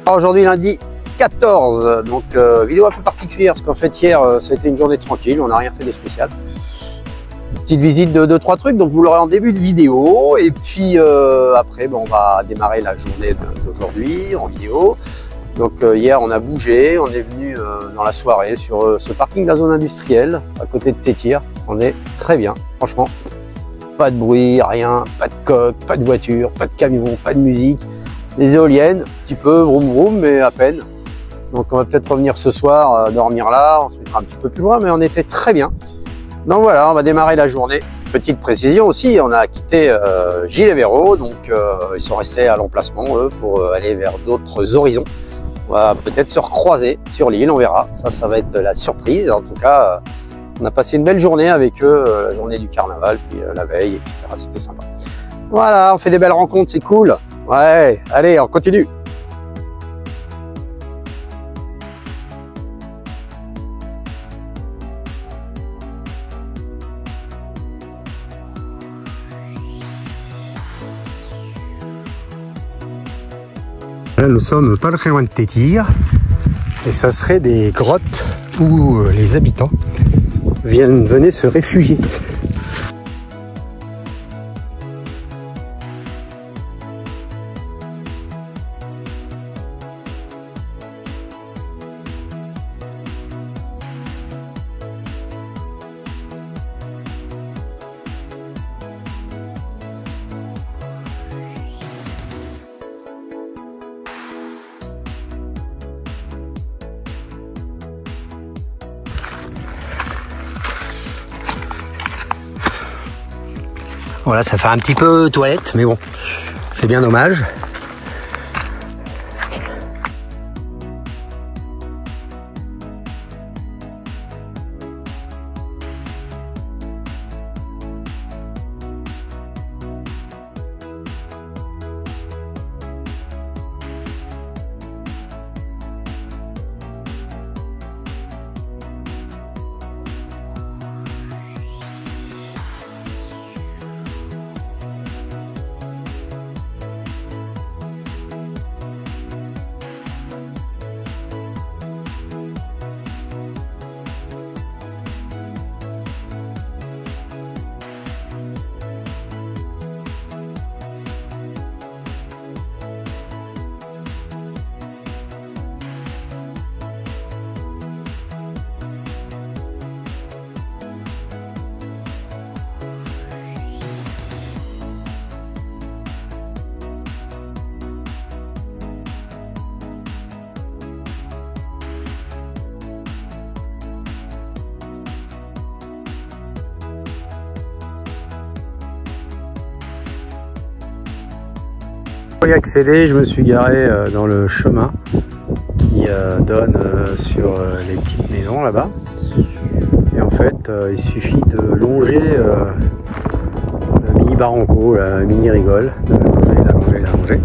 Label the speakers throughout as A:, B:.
A: Alors aujourd'hui lundi 14, donc vidéo un peu particulière parce qu'en fait hier ça a été une journée tranquille, on n'a rien fait de spécial. Petite visite de 2-3 trucs, donc vous l'aurez en début de vidéo et puis après on va démarrer la journée d'aujourd'hui en vidéo. Donc hier on a bougé, on est venu dans la soirée sur ce parking de la zone industrielle à côté de Tétir. On est très bien, franchement. Pas de bruit, rien, pas de coque, pas de voiture, pas de camion, pas de musique. Les éoliennes, un petit peu vroom vroom, mais à peine. Donc on va peut-être revenir ce soir, dormir là, on se mettra un petit peu plus loin, mais on était très bien. Donc voilà, on va démarrer la journée. Petite précision aussi, on a quitté Gilles et Véro, donc ils sont restés à l'emplacement eux pour aller vers d'autres horizons. On va peut-être se recroiser sur l'île, on verra. Ça va être la surprise. En tout cas, on a passé une belle journée avec eux, la journée du carnaval, puis la veille, etc. C'était sympa. Voilà, on fait des belles rencontres, c'est cool. Ouais, allez, on continue. Là, nous sommes pas très loin de Tétir et ça serait des grottes où les habitants venaient se réfugier. Voilà, ça fait un petit peu toilette, mais bon, c'est bien dommage. Pour y accéder, je me suis garé dans le chemin qui donne sur les petites maisons là-bas. Et en fait, il suffit de longer le mini barranco, la mini rigole, de la longer.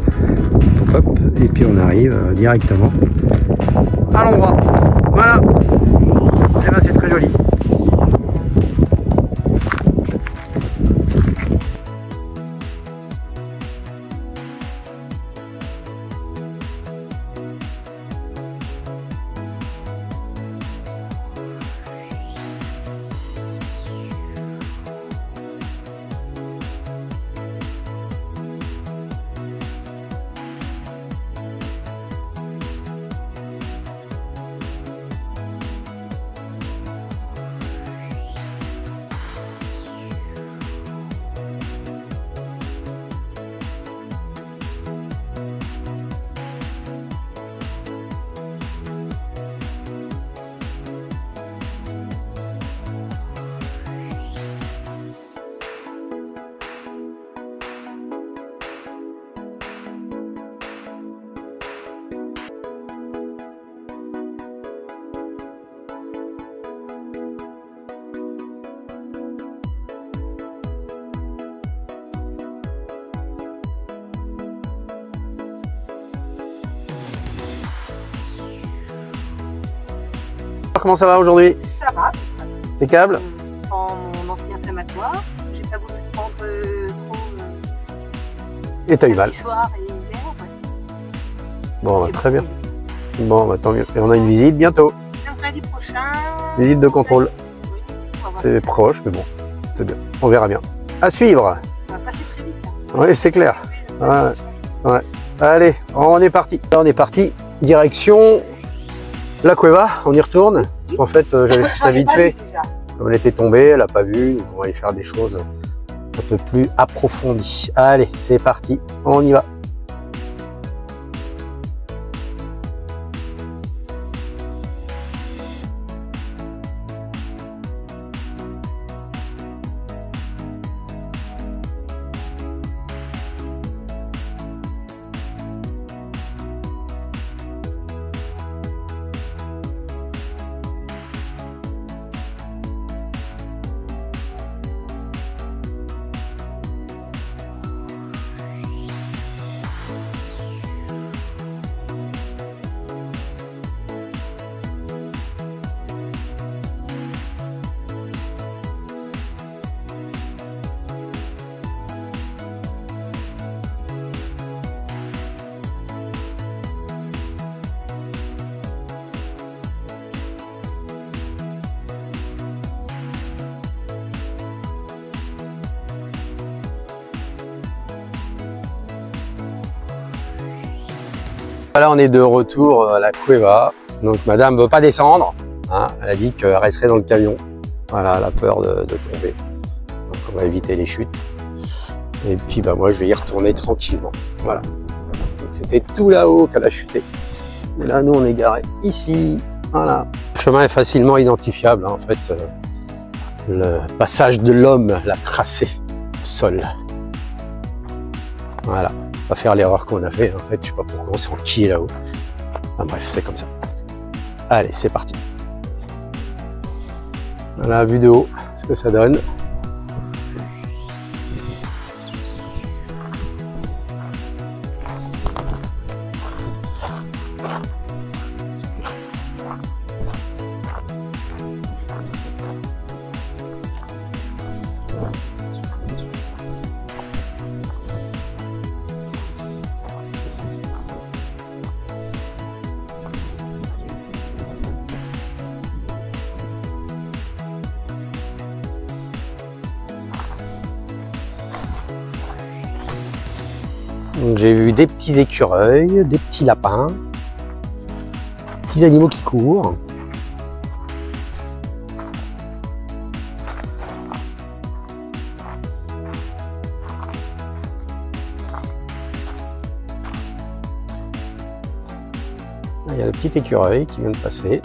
A: Hop, hop, et puis on arrive directement à l'endroit. Voilà. Et ben c'est très joli. Comment ça va aujourd'hui?
B: Ça va.
A: Impeccable.
B: Je prends mon anti-inflammatoire. J'ai pas voulu prendre trop
A: Et t'as eu mal.
B: soir et hier. Ouais.
A: Bon,
B: C'est
A: très bien.
B: bon.
A: Bon, bah, tant mieux. Et on a une visite bientôt.
B: Donc lundi prochain.
A: Visite de contrôle.
B: Oui, on va voir
A: C'est
B: ça.
A: proche, mais bon, c'est bien. On verra bien. À suivre.
B: On va passer très vite. Hein.
A: Oui, c'est clair.
B: Oui,
A: Ouais. Allez, on est parti. Là, on est parti. Direction la cueva. On y retourne. Parce qu'en fait, j'avais fait ça
B: J'ai
A: vite
B: pas
A: fait.
B: vu déjà.
A: Comme elle était tombée, elle n'a pas vu. Donc, on va y faire des choses un peu plus approfondies. Allez, c'est parti. On y va. Voilà, on est de retour à la cueva. Donc madame veut pas descendre. Hein, elle a dit qu'elle resterait dans le camion. Voilà, elle a peur de tomber. Donc on va éviter les chutes. Et puis bah moi je vais y retourner tranquillement. Voilà. Donc c'était tout là-haut qu'elle a chuté. Et là nous on est garé ici. Voilà. Le chemin est facilement identifiable. Hein, en fait, le passage de l'homme l'a tracé au sol. Voilà. Pas faire l'erreur qu'on a fait. En fait, je sais pas pourquoi on s'est enquillé là-haut. Enfin bref, c'est comme ça. Allez, c'est parti. Voilà, vue de haut, ce que ça donne. J'ai vu des petits écureuils, des petits lapins, des petits animaux qui courent. Il y a le petit écureuil qui vient de passer.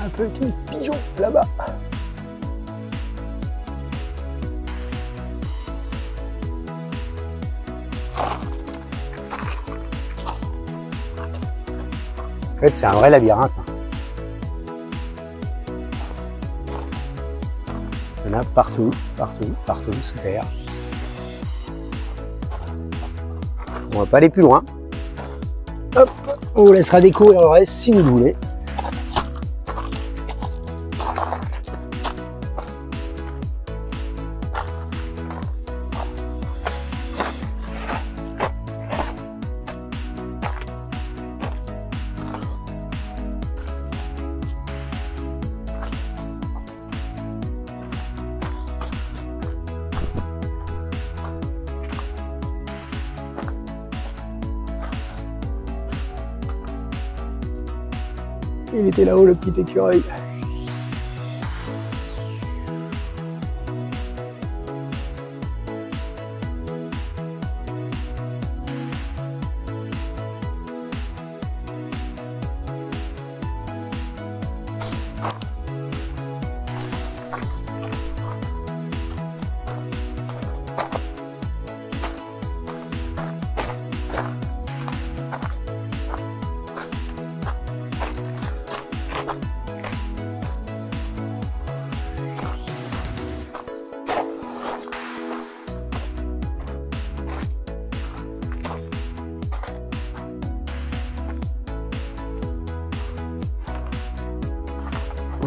A: Un petit pigeon là-bas. En fait, c'est un vrai labyrinthe. Il y en a partout, partout, partout, super. On va pas aller plus loin. Hop, on vous laissera découvrir le reste si vous le voulez. Il était là-haut, le petit écureuil.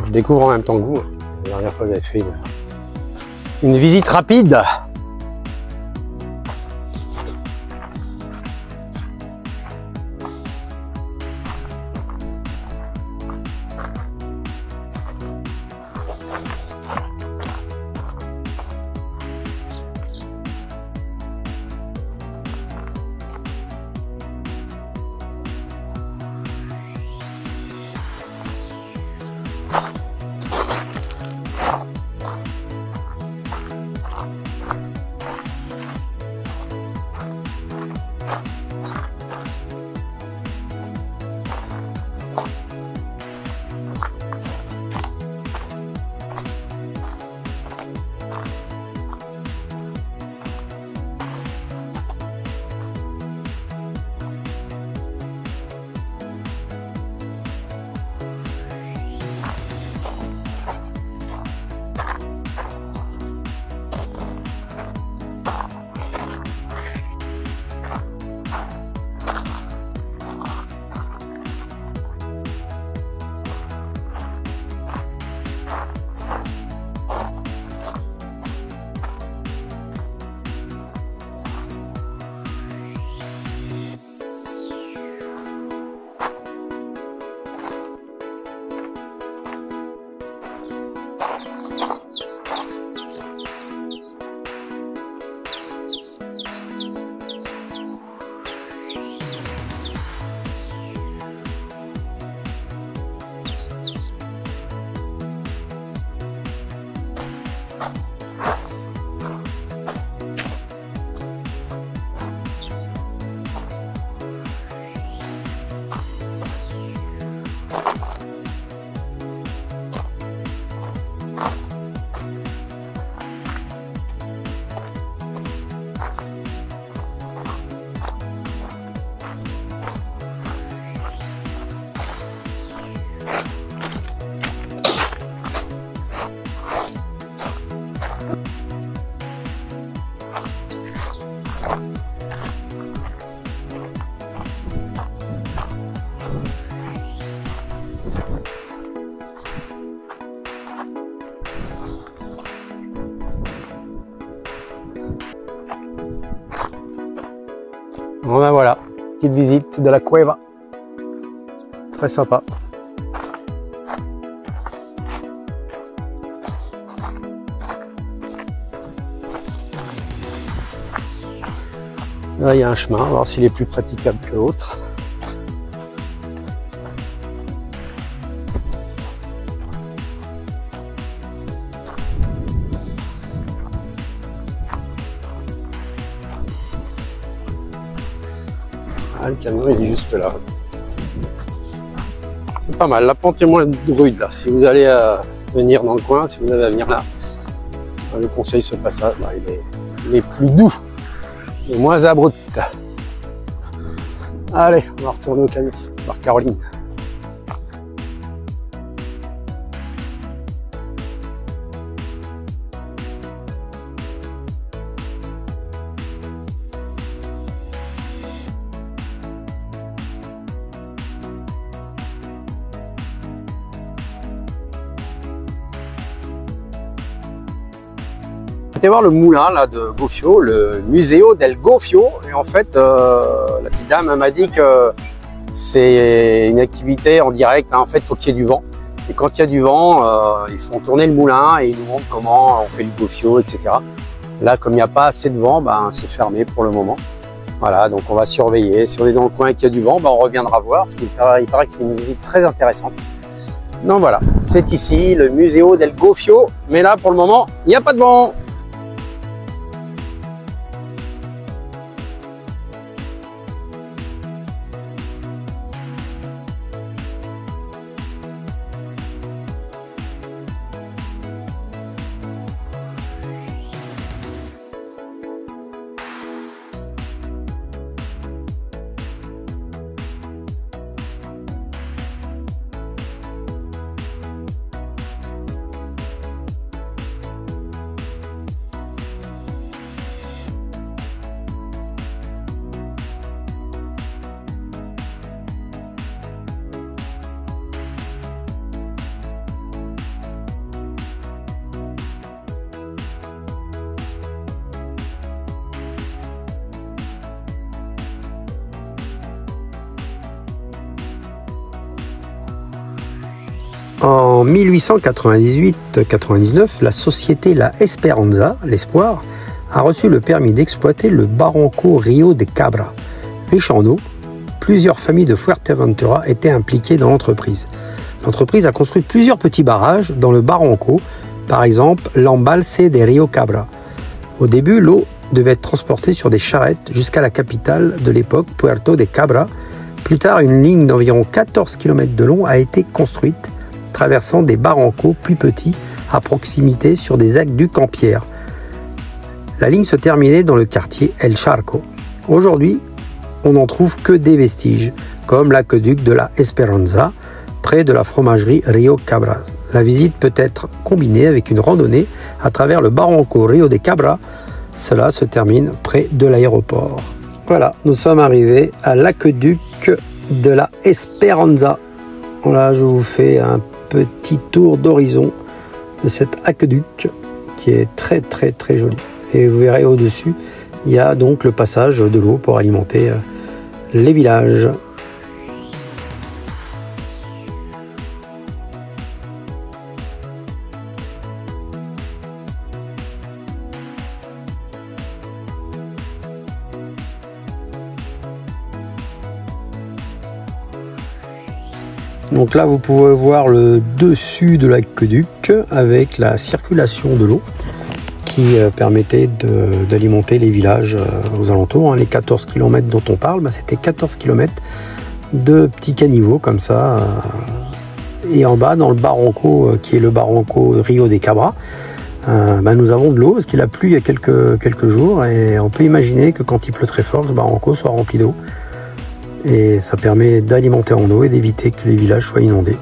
A: Je découvre en même temps que vous. La dernière fois, j'avais fait une visite rapide. Bon ben voilà, petite visite de la cueva. Très sympa. Là il y a un chemin, on va voir s'il est plus praticable que l'autre. Ah, le camion il est juste là. C'est pas mal, la pente est moins rude là. Si vous allez venir dans le coin, si vous avez à venir là, je vous conseille ce passage là, il est plus doux et moins abrupt. Allez, on va retourner au camion, voir Caroline. Vous allez voir le moulin là de Gofio, le Museo del Gofio. Et en fait, la petite dame m'a dit que c'est une activité en direct. Hein. En fait, il faut qu'il y ait du vent. Et quand il y a du vent, ils font tourner le moulin et ils nous montrent comment on fait le Gofio, etc. Là, comme il n'y a pas assez de vent, ben, c'est fermé pour le moment. Voilà, donc on va surveiller. Si on est dans le coin et qu'il y a du vent, ben, on reviendra voir. Parce qu'il paraît que c'est une visite très intéressante. Donc voilà, c'est ici le Museo del Gofio. Mais là, pour le moment, il n'y a pas de vent. En 1898-99, la société La Esperanza, l'Espoir, a reçu le permis d'exploiter le Barranco Rio de Cabra. Riche en eau, plusieurs familles de Fuerteventura étaient impliquées dans l'entreprise. L'entreprise a construit plusieurs petits barrages dans le Barranco, par exemple l'Embalse de Rio Cabra. Au début, l'eau devait être transportée sur des charrettes jusqu'à la capitale de l'époque, Puerto de Cabra. Plus tard, une ligne d'environ 14 km de long a été construite, traversant des barrancos plus petits à proximité sur des aqueducs en pierre. La ligne se terminait dans le quartier El Charco. Aujourd'hui, on n'en trouve que des vestiges, comme l'aqueduc de la Esperanza, près de la fromagerie Rio Cabra. La visite peut être combinée avec une randonnée à travers le Barranco Rio de Cabra. Cela se termine près de l'aéroport. Voilà, nous sommes arrivés à l'aqueduc de la Esperanza. Voilà, je vous fais un petit tour d'horizon de cet aqueduc qui est très très très joli. Et vous verrez au-dessus, il y a donc le passage de l'eau pour alimenter les villages. Donc là, vous pouvez voir le dessus de l'aqueduc avec la circulation de l'eau qui permettait d'alimenter les villages aux alentours. Les 14 km dont on parle, c'était 14 km de petits caniveaux comme ça. Et en bas, dans le Barranco, qui est le Barranco Rio de Cabra, nous avons de l'eau parce qu'il a plu il y a quelques jours. Et on peut imaginer que quand il pleut très fort, le Barranco soit rempli d'eau. Et ça permet d'alimenter en eau et d'éviter que les villages soient inondés.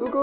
A: Coucou!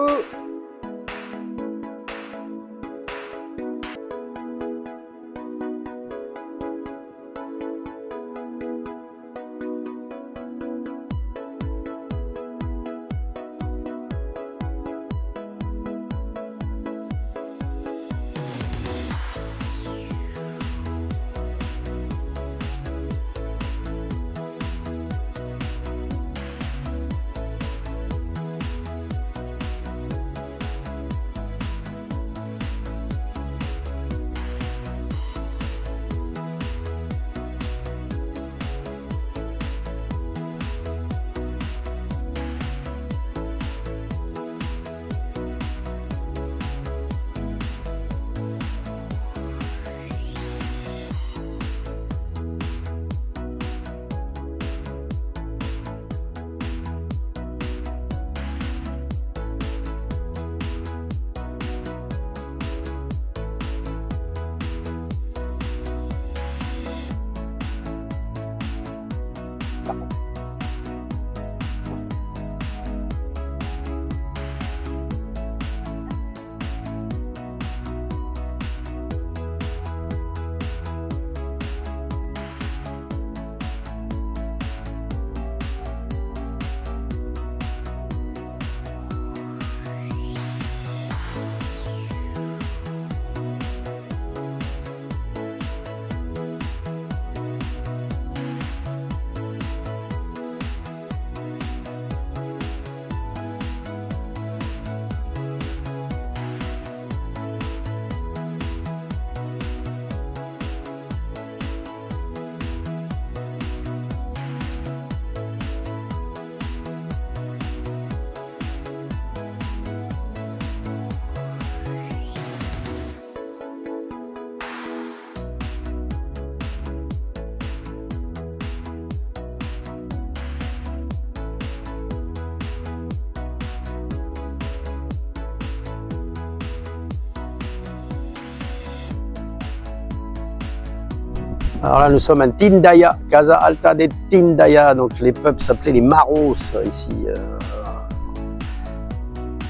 A: Alors là, nous sommes à Tindaya, Casa Alta de Tindaya. Donc les peuples s'appelaient les Maros ici.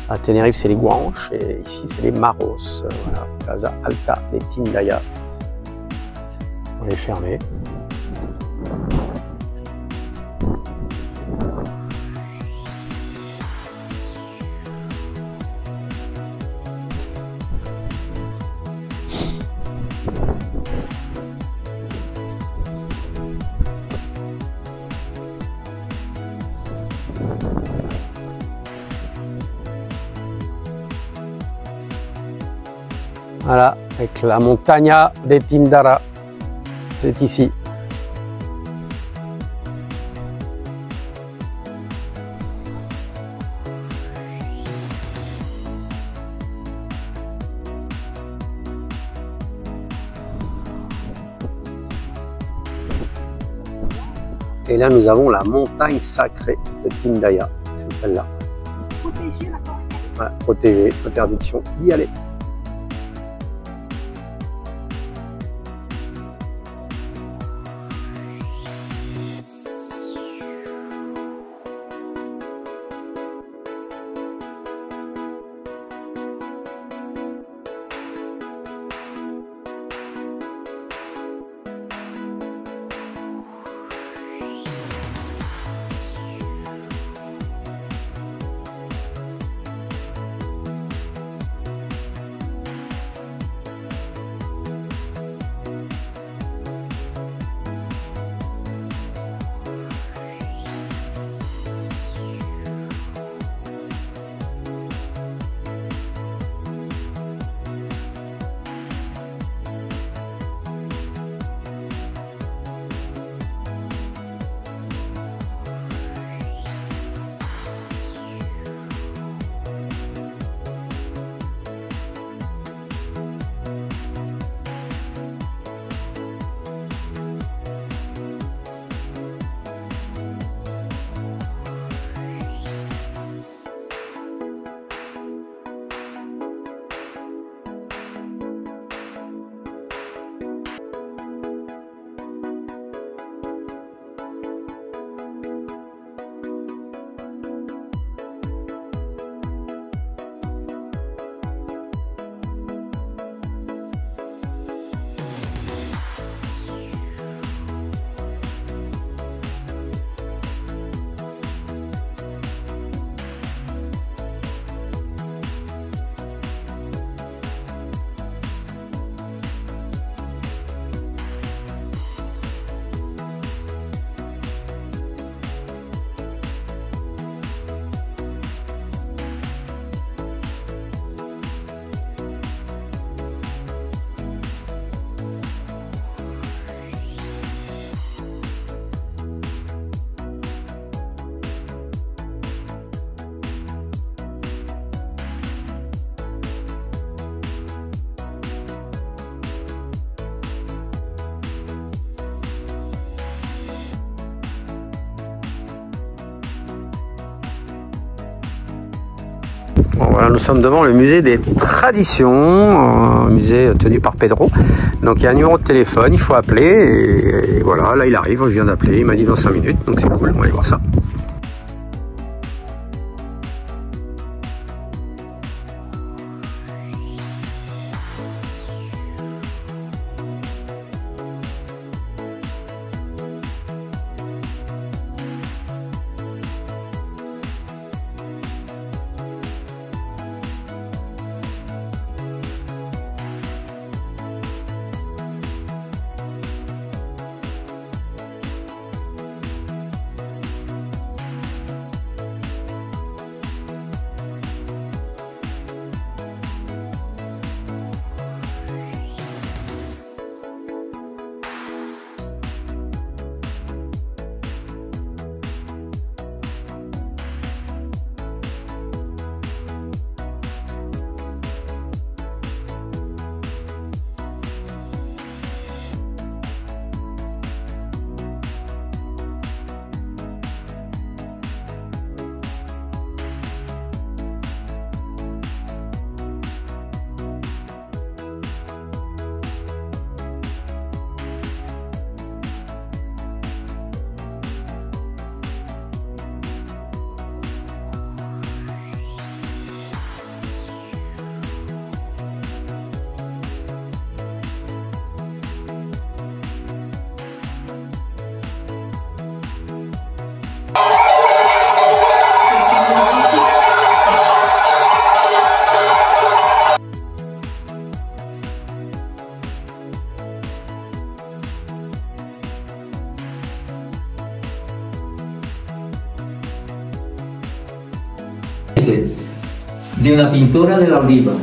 A: À Tenerife, c'est les Guanches et ici, c'est les Maros. Voilà, Casa Alta de Tindaya. On est fermé. Voilà, avec la Montagna de Tindara, c'est ici. Et là, nous avons la montagne sacrée de Tindaya, c'est celle-là.
B: Protéger la porte.
A: Ouais, protégée, interdiction d'y aller. Bon, voilà, nous sommes devant le musée des traditions, musée tenu par Pedro. Donc il y a un numéro de téléphone, il faut appeler et voilà, là il arrive, je viens d'appeler, il m'a dit dans 5 minutes, donc c'est cool, on va aller voir ça.
C: ese, de una pintora de la Oliva.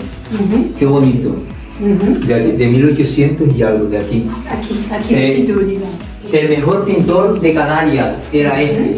C: Qué bonito. De 1800 y algo, de aquí.
B: Aquí el título, diga.
C: El mejor pintor de Canarias era este.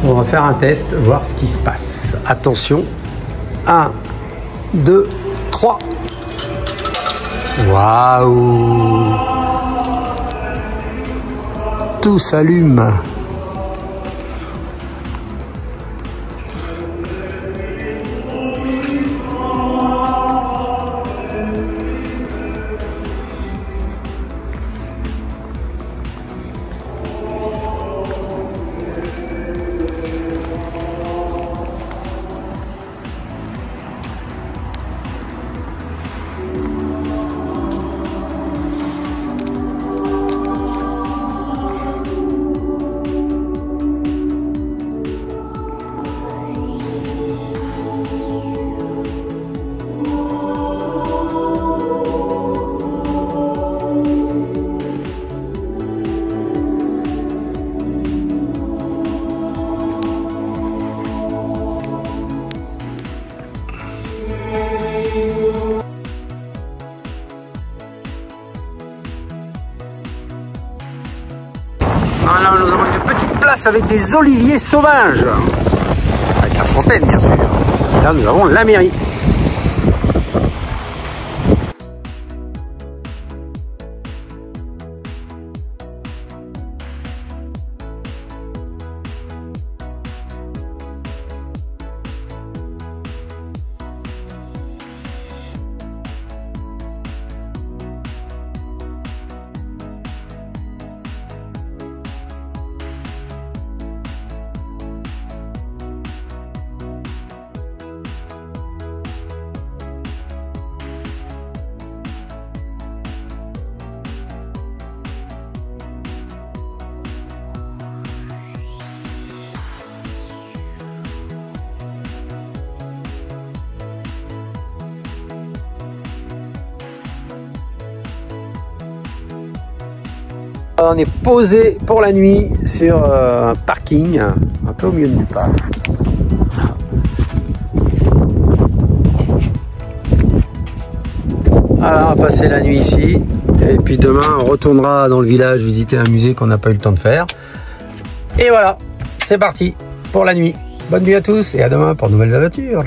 A: On va faire un test, voir ce qui se passe. Attention. 1, 2, 3. Waouh! Tout s'allume. Voilà, nous avons une petite place avec des oliviers sauvages. Avec la fontaine, bien sûr. Là, nous avons la mairie. On est posé pour la nuit sur un parking un peu au milieu de nulle part. Voilà, on va passer la nuit ici. Et puis demain, on retournera dans le village visiter un musée qu'on n'a pas eu le temps de faire. Et voilà, c'est parti pour la nuit. Bonne nuit à tous et à demain pour de nouvelles aventures.